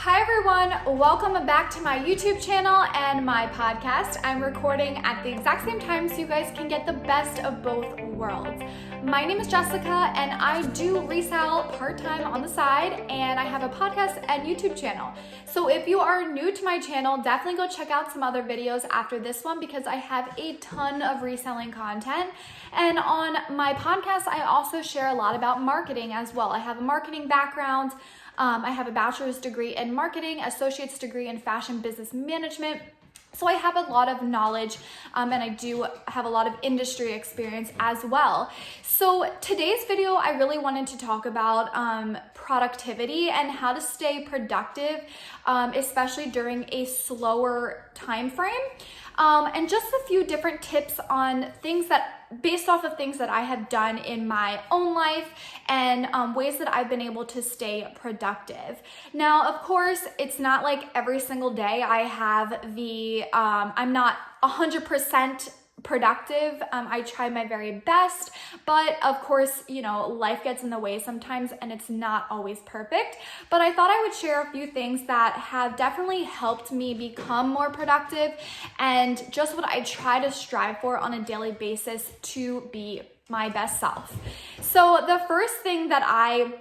Hi everyone, welcome back to my YouTube channel and my podcast. I'm recording at the exact same time so you guys can get the best of both worlds. My name is Jessica and I do resell part-time on the side, and I have a podcast and YouTube channel. So if you are new to my channel, definitely go check out some other videos after this one because I have a ton of reselling content. And on my podcast, I also share a lot about marketing as well. I have a marketing background. I have a bachelor's degree in marketing, associate's degree in fashion business management. So I have a lot of knowledge and I do have a lot of industry experience as well. So today's video, I really wanted to talk about productivity and how to stay productive, especially during a slower time frame. And just a few different tips on things based off of things that I have done in my own life and ways that I've been able to stay productive. Now, of course, it's not like every single day I have I'm not 100% productive. I try my very best, but of course, life gets in the way sometimes and it's not always perfect. But I thought I would share a few things that have definitely helped me become more productive and just what I try to strive for on a daily basis to be my best self. So the first thing that I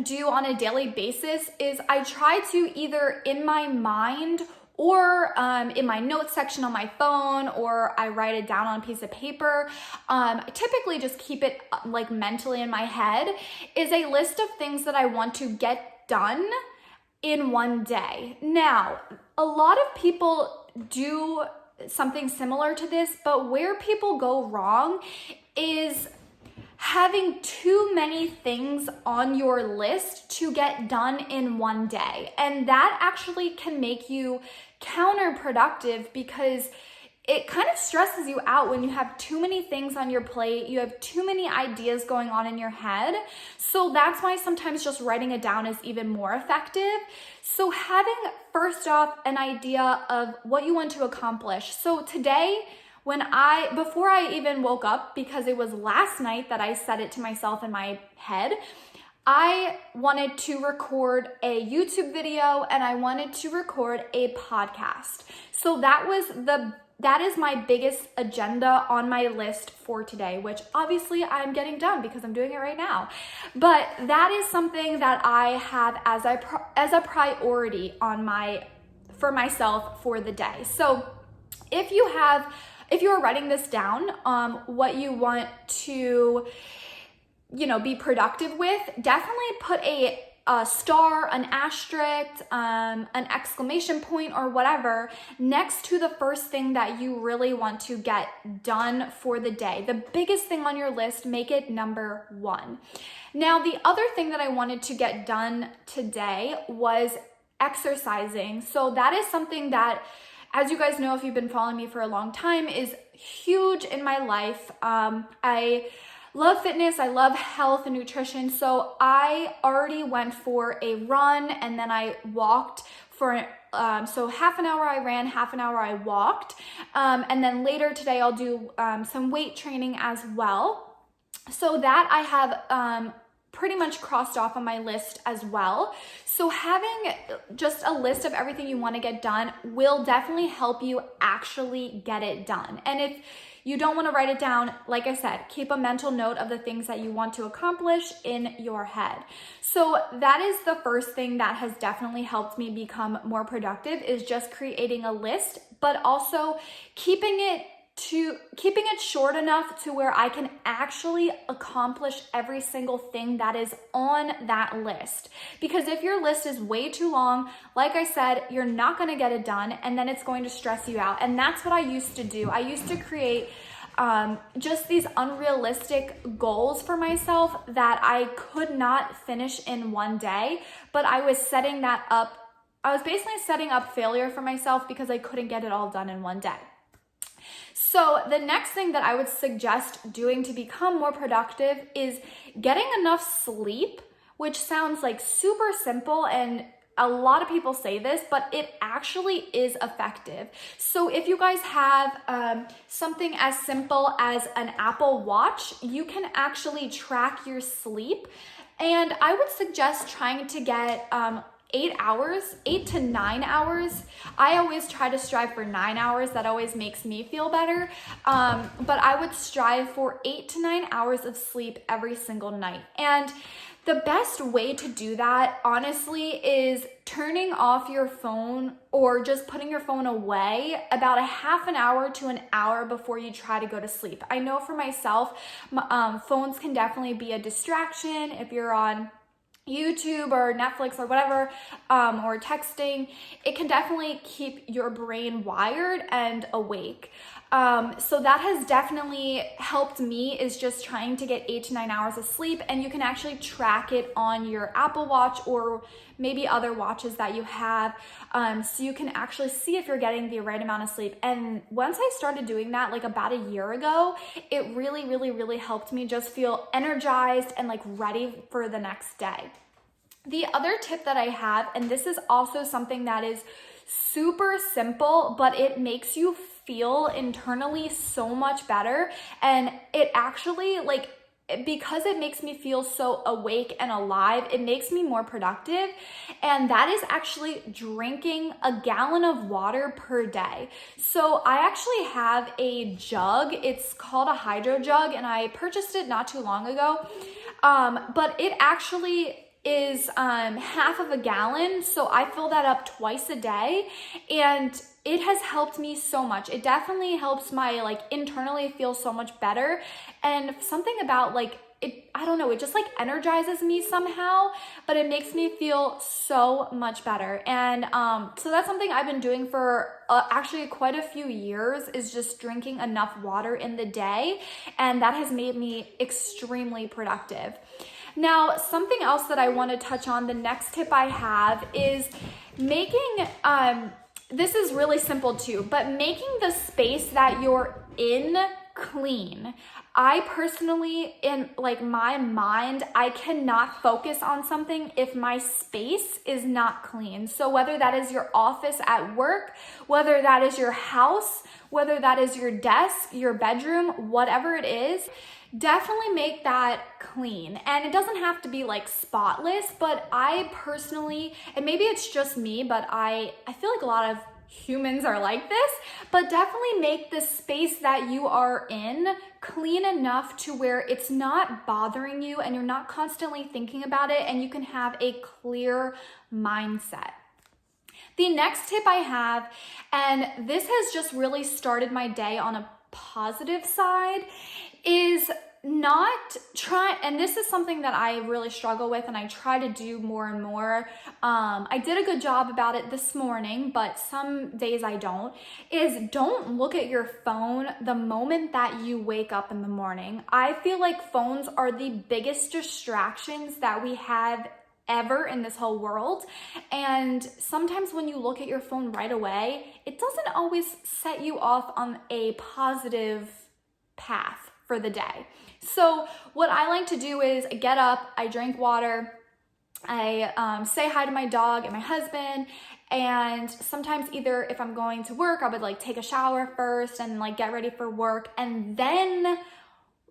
do on a daily basis is I try to either in my mind or in my notes section on my phone, or I write it down on a piece of paper. I typically just keep it like mentally in my head, is a list of things that I want to get done in one day. Now, a lot of people do something similar to this, but where people go wrong is having too many things on your list to get done in one day. And that actually can make you counterproductive because it kind of stresses you out when you have too many things on your plate, you have too many ideas going on in your head. So that's why sometimes just writing it down is even more effective. So having first off an idea of what you want to accomplish. So today, before I even woke up, because it was last night that I said it to myself in my head, I wanted to record a YouTube video and I wanted to record a podcast. So that is my biggest agenda on my list for today, which obviously I'm getting done because I'm doing it right now. But that is something that I have as a priority for myself for the day. So if you are writing this down, what you want to, be productive with, definitely put a star, an asterisk, an exclamation point or whatever next to the first thing that you really want to get done for the day. The biggest thing on your list, make it number one. Now, the other thing that I wanted to get done today was exercising. So that is something that, as you guys know, if you've been following me for a long time, is huge in my life. I love fitness, I love health and nutrition. So I already went for a run and then I walked for, so half an hour I ran, half an hour I walked. And then later today I'll do some weight training as well. So that I have pretty much crossed off on my list as well. So having just a list of everything you want to get done will definitely help you actually get it done. And if you don't want to write it down, like I said, keep a mental note of the things that you want to accomplish in your head. So that is the first thing that has definitely helped me become more productive, is just creating a list, but also keeping it short enough to where I can actually accomplish every single thing that is on that list. Because if your list is way too long, like I said, you're not going to get it done and then it's going to stress you out. And that's what I used to do. I used to create just these unrealistic goals for myself that I could not finish in one day, but I was basically setting up failure for myself because I couldn't get it all done in one day. So the next thing that I would suggest doing to become more productive is getting enough sleep, which sounds like super simple and a lot of people say this, but it actually is effective. So if you guys have something as simple as an Apple Watch, you can actually track your sleep. And I would suggest trying to get 8 hours, 8 to 9 hours. I always try to strive for 9 hours. That always makes me feel better. But I would strive for 8 to 9 hours of sleep every single night. And the best way to do that, honestly, is turning off your phone or just putting your phone away about a half an hour to an hour before you try to go to sleep. I know for myself, phones can definitely be a distraction if you're on YouTube or Netflix or whatever, or texting. It can definitely keep your brain wired and awake. So that has definitely helped me, is just trying to get 8 to 9 hours of sleep, and you can actually track it on your Apple Watch or maybe other watches that you have, so you can actually see if you're getting the right amount of sleep. And once I started doing that, like about a year ago, it really helped me just feel energized and like ready for the next day. The other tip that I have, and this is also something that is super simple, but it makes you feel internally so much better, and it actually, like, because it makes me feel so awake and alive, it makes me more productive, and that is actually drinking a gallon of water per day. So I actually have a jug. It's called a hydro jug, and I purchased it not too long ago, but it actually is half of a gallon, so I fill that up twice a day, and it has helped me so much. It definitely helps my like internally feel so much better, and something about like it, I don't know, it just like energizes me somehow, but it makes me feel so much better. And so that's something I've been doing for actually quite a few years, is just drinking enough water in the day, and that has made me extremely productive. Now, something else that I want to touch on, the next tip I have, is making, this is really simple too, but making the space that you're in clean. I personally, in like my mind, I cannot focus on something if my space is not clean. So whether that is your office at work, whether that is your house, whether that is your desk, your bedroom, whatever it is, definitely make that clean. And it doesn't have to be like spotless, but I personally, and maybe it's just me, but I feel like a lot of humans are like this, but definitely make the space that you are in clean enough to where it's not bothering you and you're not constantly thinking about it, and you can have a clear mindset. The next tip I have, and this has just really started my day on a positive side, is not try, and this is something that I really struggle with and I try to do more and more. I did a good job about it this morning, but some days I don't, is don't look at your phone the moment that you wake up in the morning. I feel like phones are the biggest distractions that we have ever in this whole world, and sometimes when you look at your phone right away, it doesn't always set you off on a positive path for the day. So what I like to do is get up, I drink water, I say hi to my dog and my husband, and sometimes either if I'm going to work, I would like take a shower first and like get ready for work, and then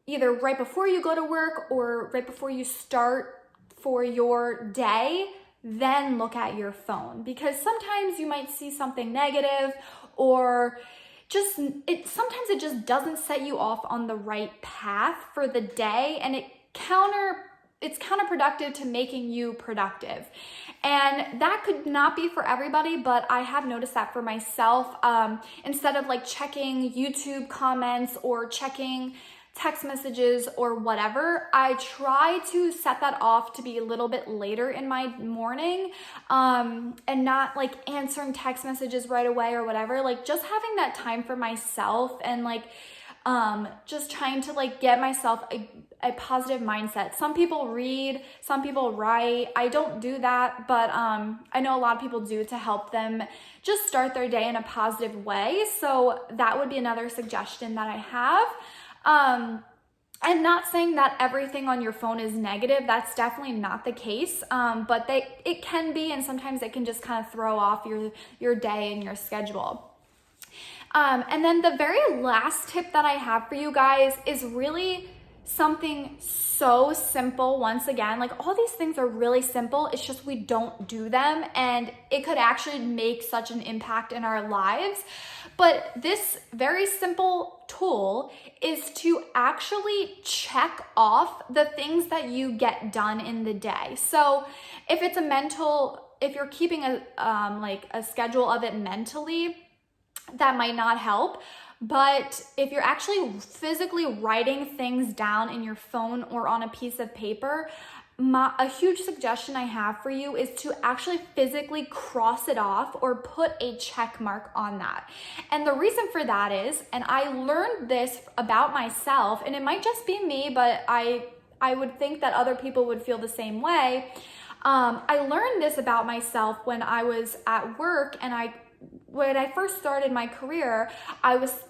either right before you go to work or right before you start for your day, then look at your phone, because sometimes you might see something negative, or just sometimes it just doesn't set you off on the right path for the day, and it's counterproductive to making you productive. And that could not be for everybody, but I have noticed that for myself. Instead of like checking YouTube comments or checking text messages or whatever, I try to set that off to be a little bit later in my morning, and not like answering text messages right away or whatever, like just having that time for myself, and like just trying to like get myself a positive mindset. Some people read, some people write. I don't do that, but I know a lot of people do, to help them just start their day in a positive way. So that would be another suggestion that I have. And not saying that everything on your phone is negative. That's definitely not the case. But it can be, and sometimes it can just kind of throw off your day and your schedule. And then the very last tip that I have for you guys is really something so simple. Once again, like all these things are really simple, it's just we don't do them, and it could actually make such an impact in our lives. But this very simple tool is to actually check off the things that you get done in the day. So if it's if you're keeping a schedule of it mentally, that might not help. But if you're actually physically writing things down in your phone or on a piece of paper, a huge suggestion I have for you is to actually physically cross it off or put a check mark on that. And the reason for that is, and I learned this about myself, and it might just be me, but I would think that other people would feel the same way. I learned this about myself when I was at work, and when I first started my career, I was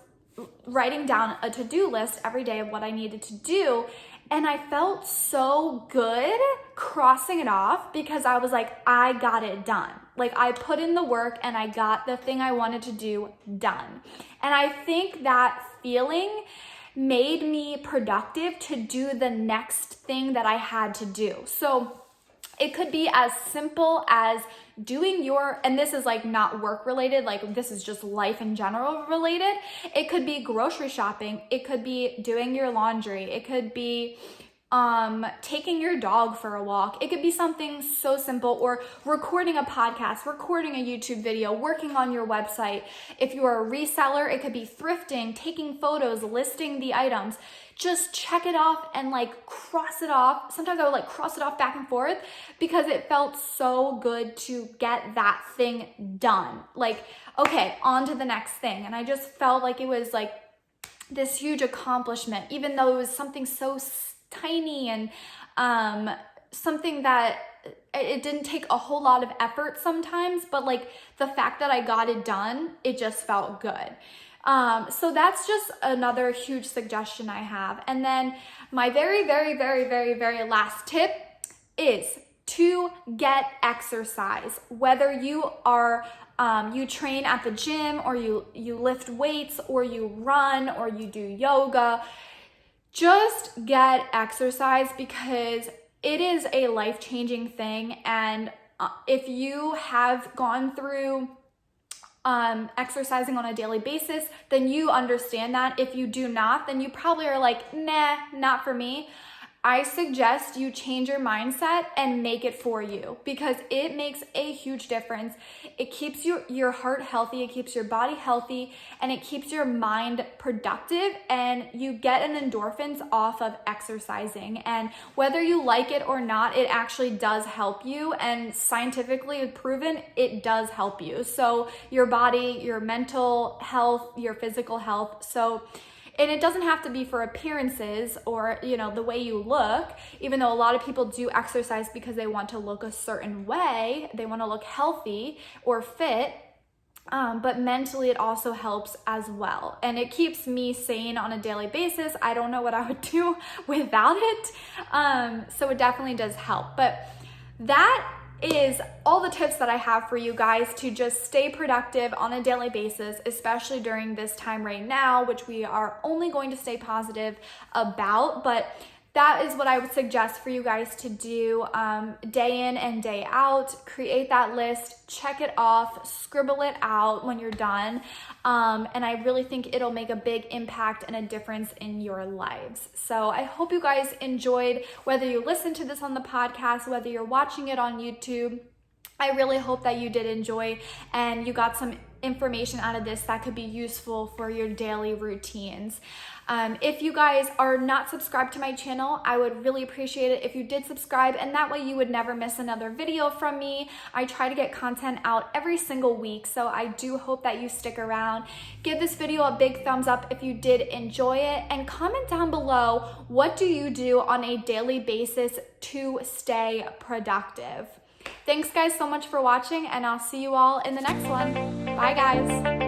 writing down a to-do list every day of what I needed to do. And I felt so good crossing it off because I was like, I got it done. Like I put in the work and I got the thing I wanted to do done. And I think that feeling made me productive to do the next thing that I had to do. So it could be as simple as doing and this is like not work related, like this is just life in general related. It could be grocery shopping. It could be doing your laundry. It could be taking your dog for a walk. It could be something so simple, or recording a podcast, recording a YouTube video, working on your website. If you're a reseller, it could be thrifting, taking photos, listing the items. Just check it off and like cross it off. Sometimes I would like cross it off back and forth because it felt so good to get that thing done. Like, okay, on to the next thing. And I just felt like it was like this huge accomplishment, even though it was something so tiny and something that it didn't take a whole lot of effort sometimes, but like the fact that I got it done, it just felt good. So that's just another huge suggestion I have. And then my very, very, very, very, very last tip is to get exercise. Whether you are you train at the gym, or you lift weights, or you run, or you do yoga, just get exercise because it is a life-changing thing. And if you have gone through exercising on a daily basis, then you understand that. If you do not, then you probably are like, nah, not for me. I suggest you change your mindset and make it for you, because it makes a huge difference. It keeps your heart healthy, it keeps your body healthy, and it keeps your mind productive, and you get an endorphins off of exercising. And whether you like it or not, it actually does help you, and scientifically proven it does help you. So your body, your mental health, your physical health. And it doesn't have to be for appearances or, the way you look, even though a lot of people do exercise because they want to look a certain way. They want to look healthy or fit, but mentally it also helps as well. And it keeps me sane on a daily basis. I don't know what I would do without it. So it definitely does help. But that is all the tips that I have for you guys to just stay productive on a daily basis, especially during this time right now, which we are only going to stay positive about. But that is what I would suggest for you guys to do day in and day out. Create that list, check it off, scribble it out when you're done. And I really think it'll make a big impact and a difference in your lives. So I hope you guys enjoyed, whether you listen to this on the podcast, whether you're watching it on YouTube. I really hope that you did enjoy and you got some information out of this that could be useful for your daily routines. If you guys are not subscribed to my channel, I would really appreciate it if you did subscribe, and that way you would never miss another video from me. I try to get content out every single week, so I do hope that you stick around. Give this video a big thumbs up if you did enjoy it, and comment down below, what do you do on a daily basis to stay productive? Thanks guys so much for watching, and I'll see you all in the next one. Bye guys.